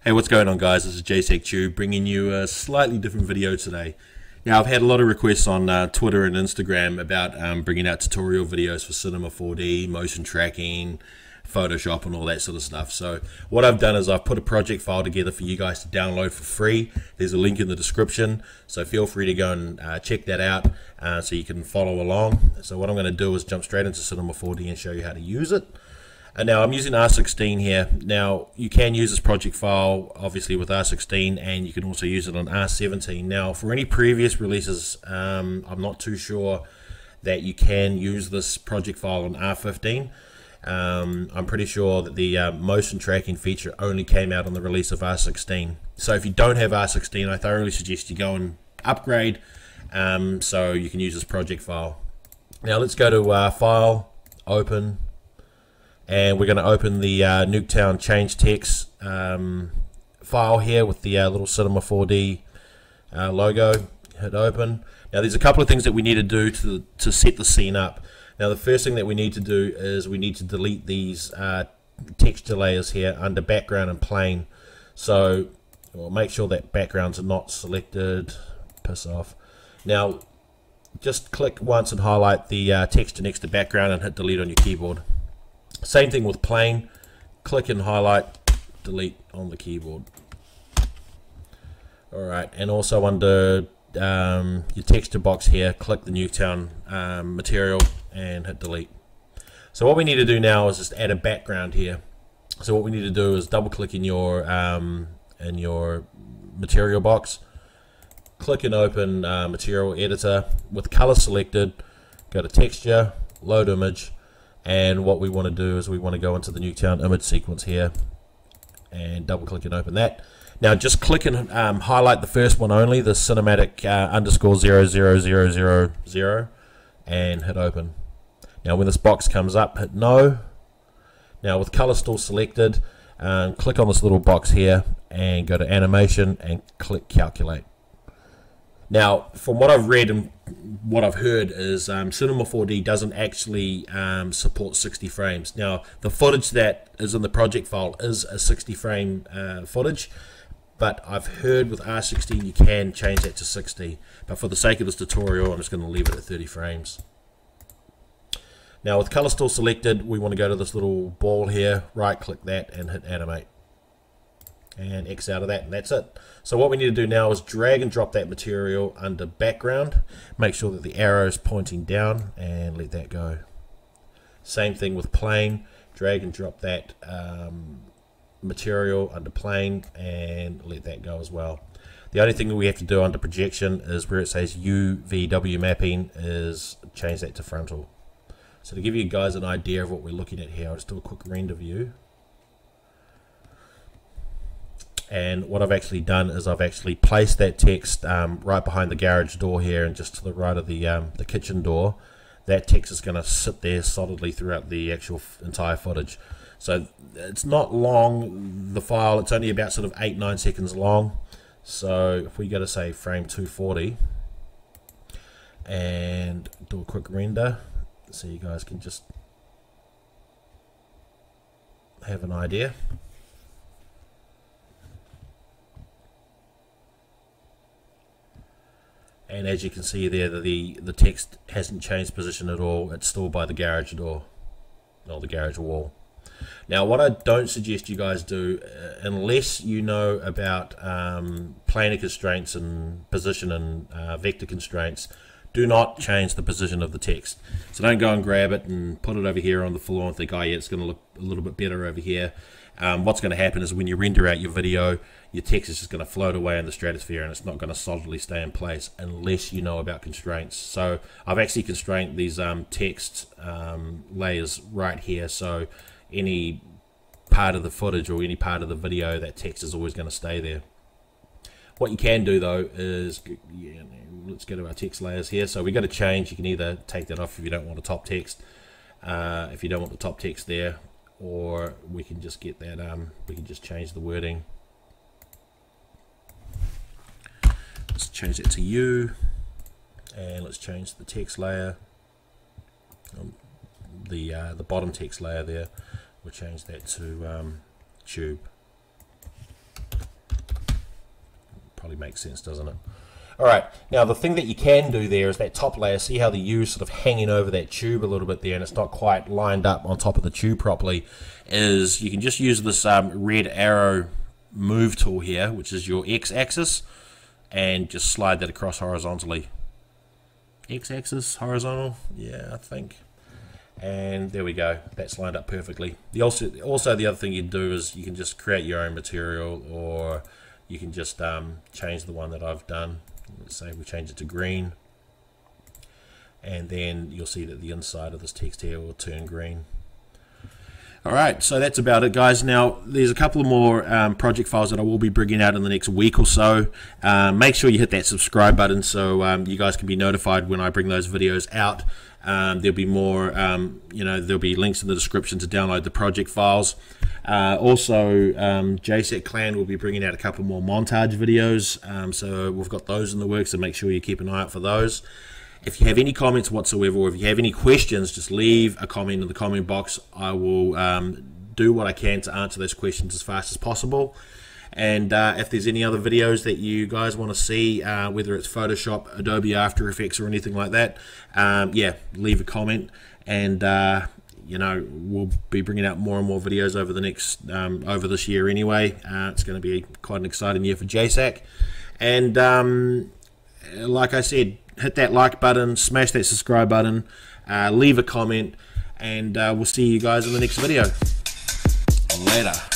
Hey, what's going on, guys? This is JSAK Tube bringing you a slightly different video today. Now, I've had a lot of requests on Twitter and Instagram about bringing out tutorial videos for Cinema 4D, motion tracking, Photoshop and all that sort of stuff. So what I've done is I've put a project file together for you guys to download for free. There's a link in the description, so feel free to go and check that out so you can follow along. So what I'm going to do is jump straight into Cinema 4D and show you how to use it. And now I'm using R16 here. Now you can use this project file obviously with R16, and you can also use it on R17. Now for any previous releases, I'm not too sure that you can use this project file on R15. I'm pretty sure that the motion tracking feature only came out on the release of R16. So if you don't have R16, I thoroughly suggest you go and upgrade so you can use this project file. Now let's go to File, Open, and we're going to open the Nuketown change text file here with the little Cinema 4D logo. Hit open. Now there's a couple of things that we need to do to set the scene up. Now the first thing that we need to do is we need to delete these texture layers here under background and plane. So we'll make sure that backgrounds are not selected. Piss off. Now just click once and highlight the texture next to background and hit delete on your keyboard. Same thing with plane. Click and highlight, delete on the keyboard. Alright, and also under your texture box here, click the Nuketown material and hit delete. So what we need to do now is just add a background here. So what we need to do is double click in your material box, click and open material editor with color selected, go to texture, load image, and what we want to do is we want to go into the Nuketown image sequence here and double click and open that. Now just click and highlight the first one only, the cinematic underscore 00000, and hit open. Now when this box comes up, hit no. Now with color still selected, click on this little box here and go to animation and click calculate. Now from what I've read and what I've heard is Cinema 4D doesn't actually support 60 frames. Now the footage that is in the project file is a 60 frame footage, but I've heard with R16 you can change that to 60, but for the sake of this tutorial I'm just going to leave it at 30 frames. Now with color still selected, we want to go to this little ball here, right click that and hit animate and X out of that, and that's it. So what we need to do now is drag and drop that material under background, make sure that the arrow is pointing down and let that go. Same thing with plane, drag and drop that material under plane and let that go as well. The only thing that we have to do under projection is where it says UVW mapping is change that to frontal. So to give you guys an idea of what we're looking at here, I'll just do a quick render view. And what I've actually done is I've actually placed that text right behind the garage door here and just to the right of the kitchen door. That text is going to sit there solidly throughout the actual entire footage. So it's not long, the file, it's only about sort of 8-9 seconds long. So if we go to say frame 240 and do a quick render so you guys can just have an idea. And as you can see there, the text hasn't changed position at all. It's still by the garage door, or the garage wall. Now what I don't suggest you guys do, unless you know about planar constraints and position and vector constraints, do not change the position of the text. So don't go and grab it and put it over here on the floor and think, oh yeah, it's going to look a little bit better over here. What's going to happen is when you render out your video, your text is just going to float away in the stratosphere and it's not going to solidly stay in place unless you know about constraints. So I've actually constrained these text layers right here, so any part of the footage or any part of the video, that text is always going to stay there. What you can do though is, let's go to our text layers here. So we got to change, you can either take that off if you don't want the top text, if you don't want the top text there, or we can just get that, we can just change the wording. Let's change it to U, and let's change the text layer, the bottom text layer there, we'll change that to tube. probably makes sense, doesn't it? Alright, now the thing that you can do there is that top layer, see how the U is sort of hanging over that tube a little bit there and it's not quite lined up on top of the tube properly, is you can just use this red arrow move tool here, which is your x-axis, and just slide that across horizontally. X-axis, horizontal, yeah, I think. And there we go, that's lined up perfectly. Also the other thing you do is you can just create your own material, or you can just change the one that I've done. Let's say we change it to green, and then you'll see that the inside of this text here will turn green. Alright, so that's about it, guys. Now there's a couple of more project files that I will be bringing out in the next week or so. Make sure you hit that subscribe button so you guys can be notified when I bring those videos out. There'll be more, there'll be links in the description to download the project files. Also, JSAK Clan will be bringing out a couple more montage videos, so we've got those in the works, so make sure you keep an eye out for those. If you have any comments whatsoever, or if you have any questions, just leave a comment in the comment box. I will do what I can to answer those questions as fast as possible. And if there's any other videos that you guys want to see, whether it's Photoshop, Adobe After Effects, or anything like that, yeah, leave a comment, and we'll be bringing out more and more videos over the next over this year anyway. It's going to be quite an exciting year for JSAK, and like I said, hit that like button, smash that subscribe button, leave a comment, and we'll see you guys in the next video. Later.